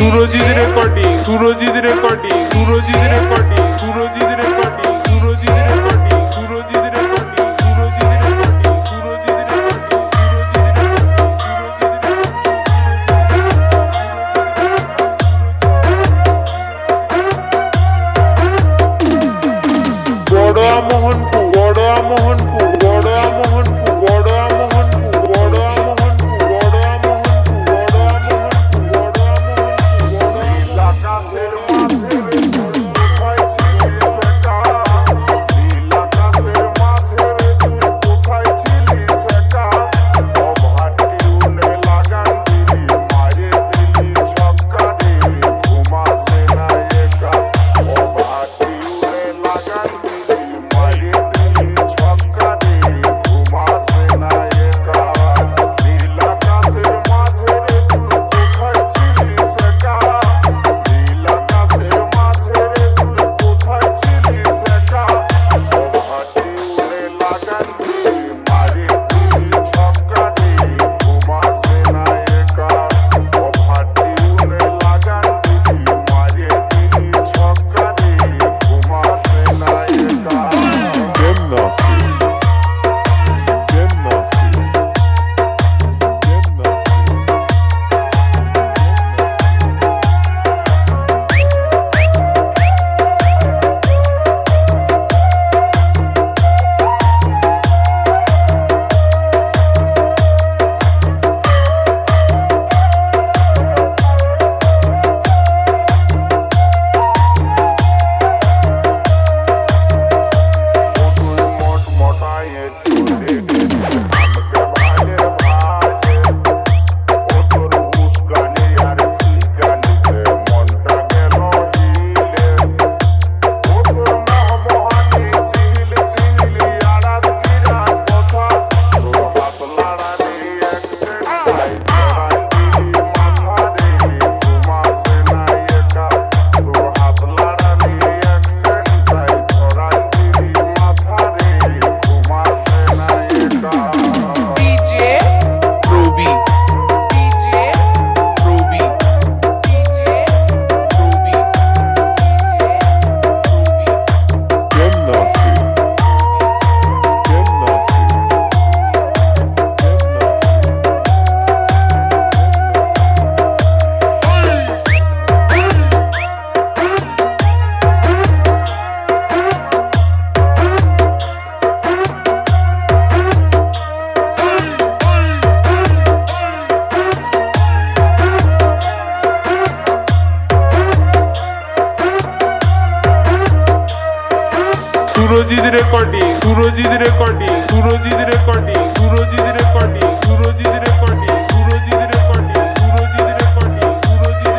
Surajit recording, Surajit recording, Surajit recording, Surajit recording, Surajit recording, Surajit recording, Surajit recording, Surajit recording, Barua Mohanpur, Barua Mohanpur, Barua Mohanpur, Barua Mohanpur, Barua Mohanpur, Barua Mohanpur, Barua Mohanpur, Barua Surajit recording, Surajit recording, Surajit recording, Surajit recording, Surajit recording, Surajit recording, Surajit recording, Surajit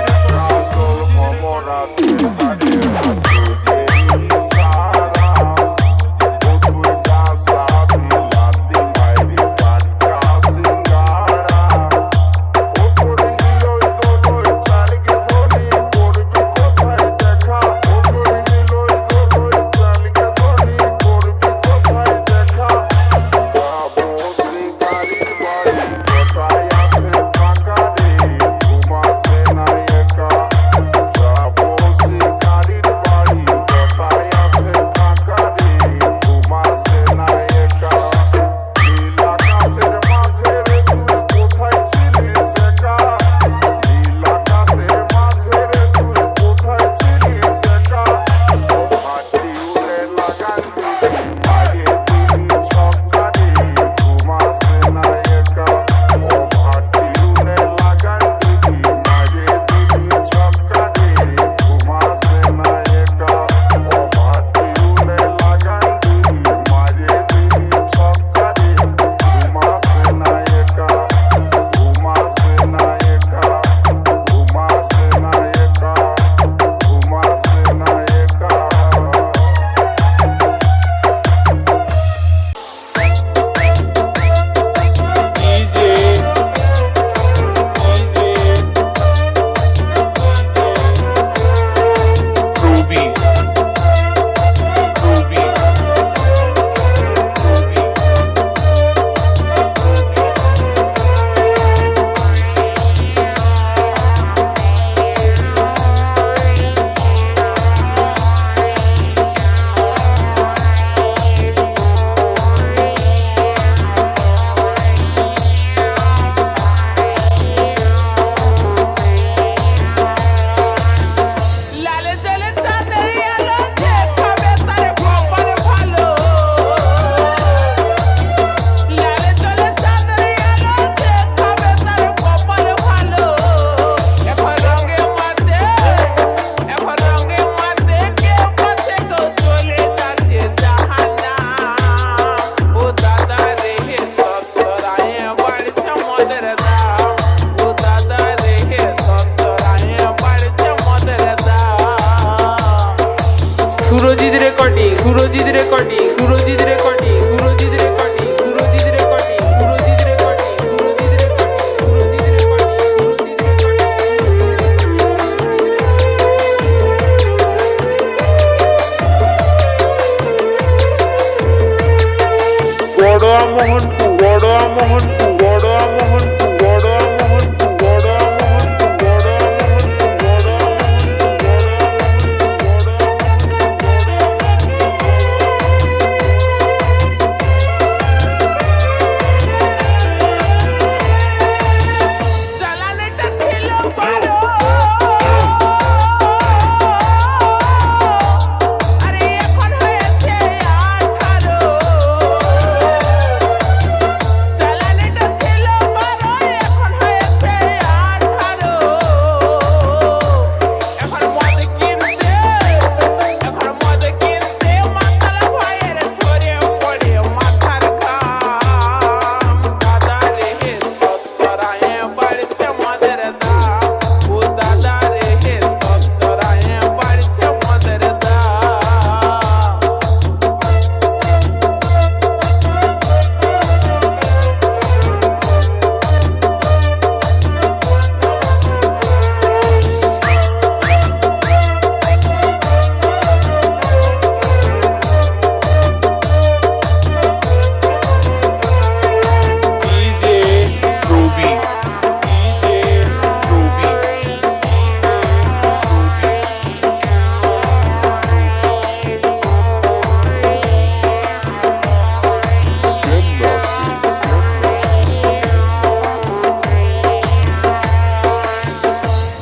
Surajit recording, Surajit recording, Surajit recording, Surajit recording, Surajit recording, Surajit recording, Surajit Barua Mohanpur, Barua Mohanpur, Barua Mohanpur, Barua Mohanpur, Barua Mohanpur, Barua Mohanpur, Barua চালানেটা ছিল বড়, আরে এখন হয়েছে 18। চালানেটা ছিল বড়, এখন হয়েছে 18। এখন মদ কিনতে, এখন মদ কিনতে মাতাল ভাইয়ের ছড়ে পড়ে মাথার ঘাম। দাদা রে সত্তরায় বাড়ছে মদের দাম, ও দাদা রে সত্তরায় বাড়ছে মদের দাম। ডিজে রবি, ডিজে রবি,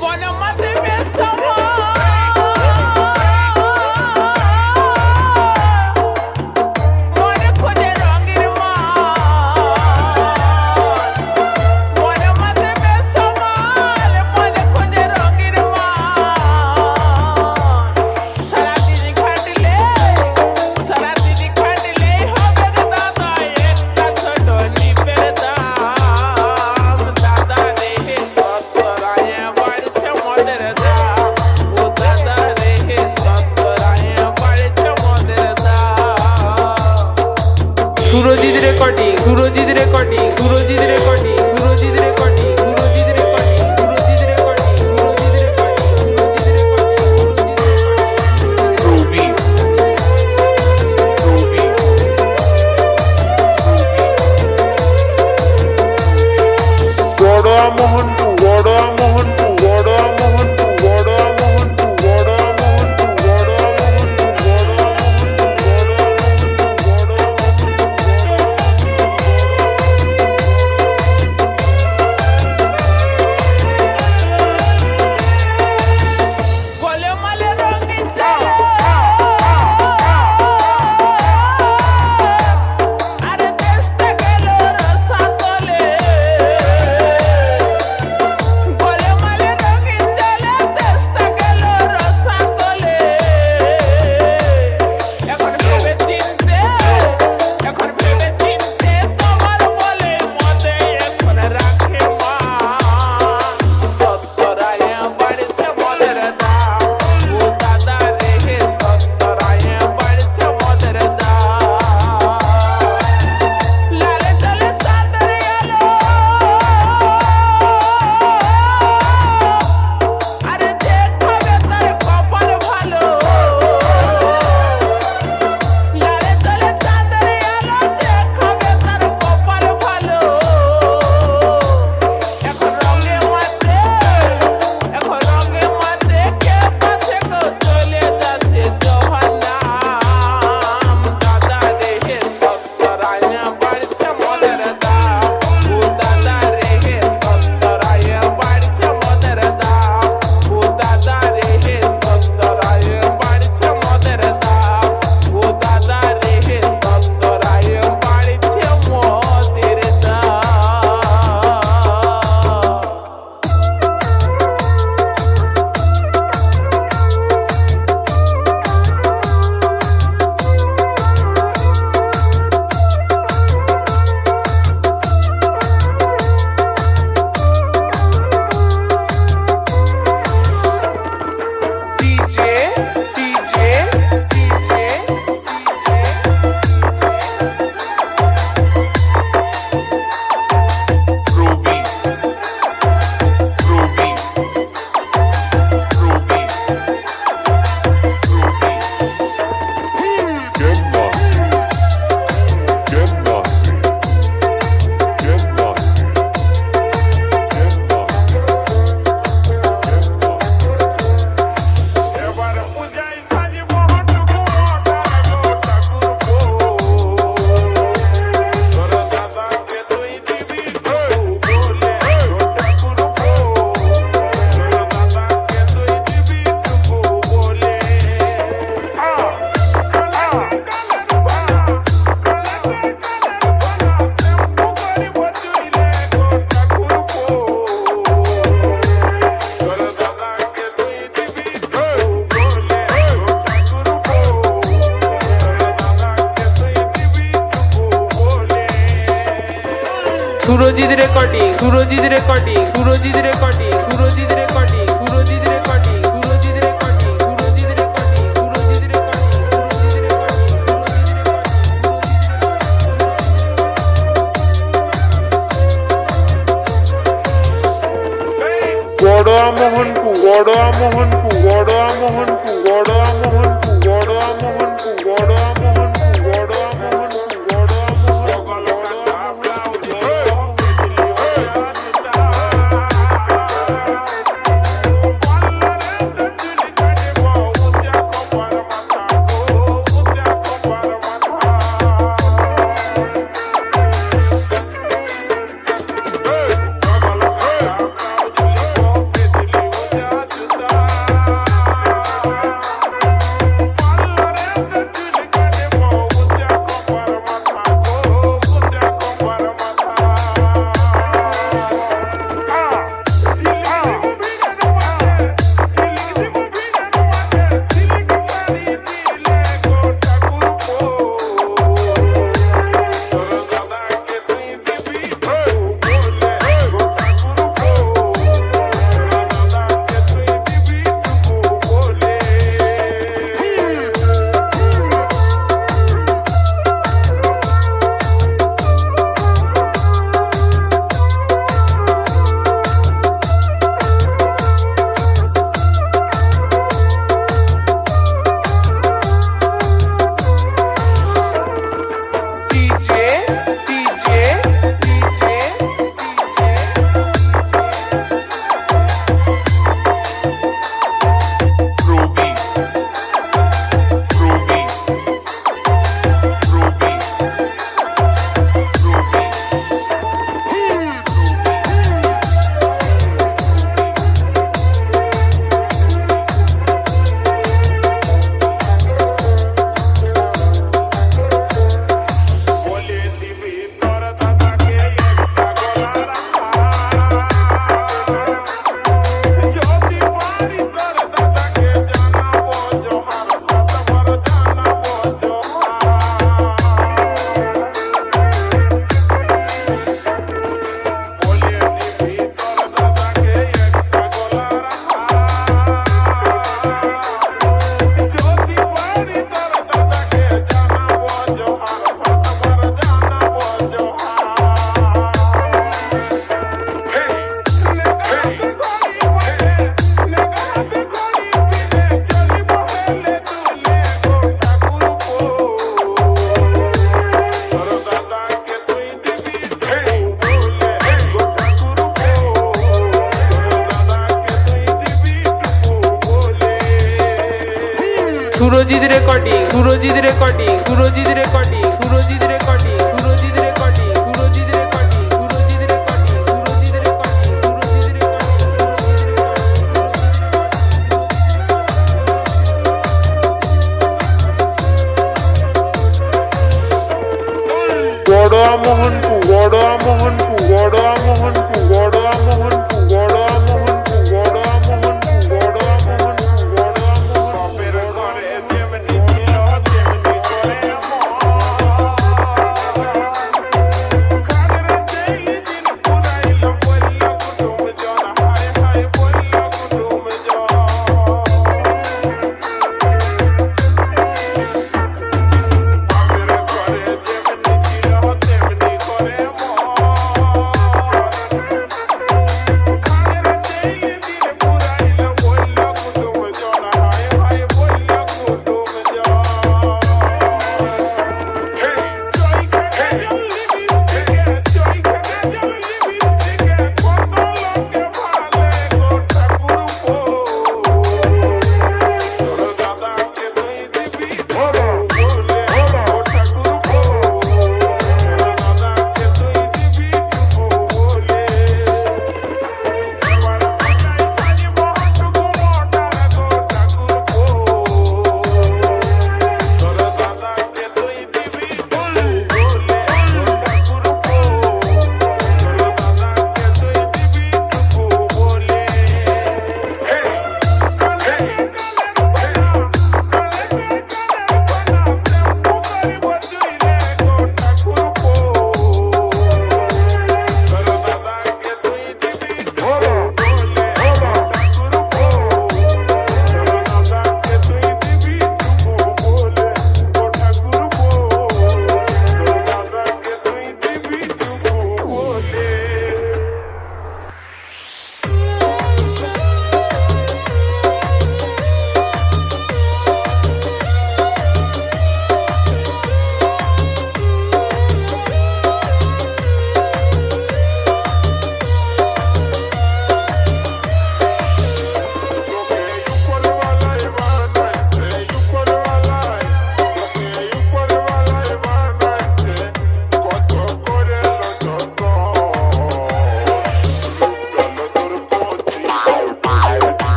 বনমাতে বেসম মনে খোঁজে রঙের মাল, বনমাতে বেসমাল মনে খোঁজে রঙের মাল। সারাদিন খাটলে, সারাদিন খাটলেই হবে গো দাদা একটা ছোট নিপের দাম। দাদা রে সত্তরায় বাড়ছে মদের দাম, ও দাদা রে সত্তরায় বাড়ছে মদের দাম। Surajit recording, Surajit recording, Surajit recording, Surajit recording, Surajit recording, Surajit recording, Surajit recording, Surajit recording. Rabi, Rabi, Barua Mohanpur, Barua Mohanpur, Barua Mohanpur, Barua Mohanpur, Barua Mohanpur, Barua Mohanpur, Barua গোলমালে রঙিন চালে, আরে দেশটা গেল রসাতলে। Surajit recording Surajit recording Surajit recording Surajit recording Surajit recording Surajit recording Surajit recording Surajit Garoa Mohanpur Garoa Mohanpur Garoa Mohanpur Garoa Mohanpur Garoa Mohanpur Garoa Mohanpur Garoa Mohanpur Garoa Surajit recording Surajit recording Surajit recording Surajit recording Surajit recording Surajit recording Surajit recording Surajit recording Garoa Mohanpur Garoa Mohanpur Garoa Mohanpur Garoa Mohanpur Garoa Mohanpur Garoa Mohanpur Garoa Mohanpur Garoa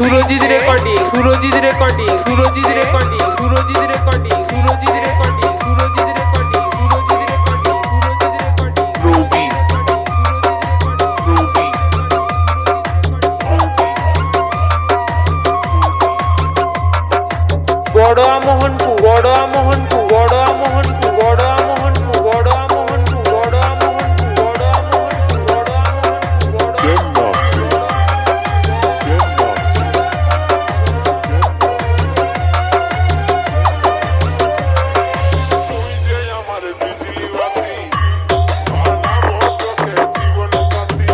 Surajit recording Surajit recording Surajit recording Surajit recording Surajit recording Surajit recording Surajit recording Surajit recording Rabi Rabi Barua Mohanpur Barua Mohanpur Barua Mohanpur Barua Mohanpur Barua Mohanpur Barua Mohanpur Barua Mohanpur Barua Mohanpur Demnasi Demnasi তুই যে আমার বিজলি বাতি বানাবো তোকে জীবন সাথী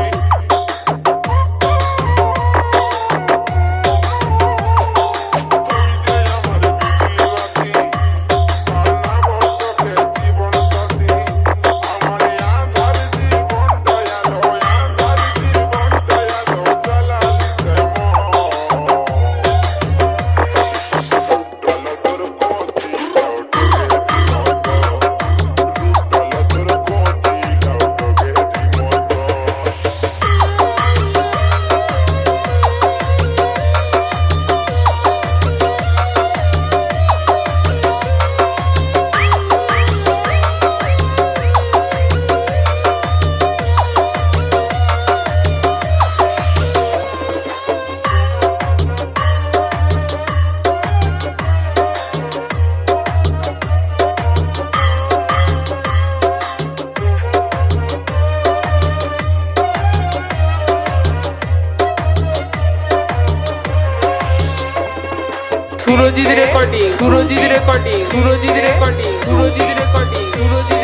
তুই যে আমার বিজলি বাতি বানাবো তোকে জীবন সাথী আমার আধার জীবনটা আলো আধার জীবনটা আলো জ্বালালিছে রূপডালা তোর কোচিলাও ডুবে দিমতো রূপডালা তোর কোচিলাও ডুবে দিমতো Surajit recording Surajit recording Surajit recording Surajit recording Surajit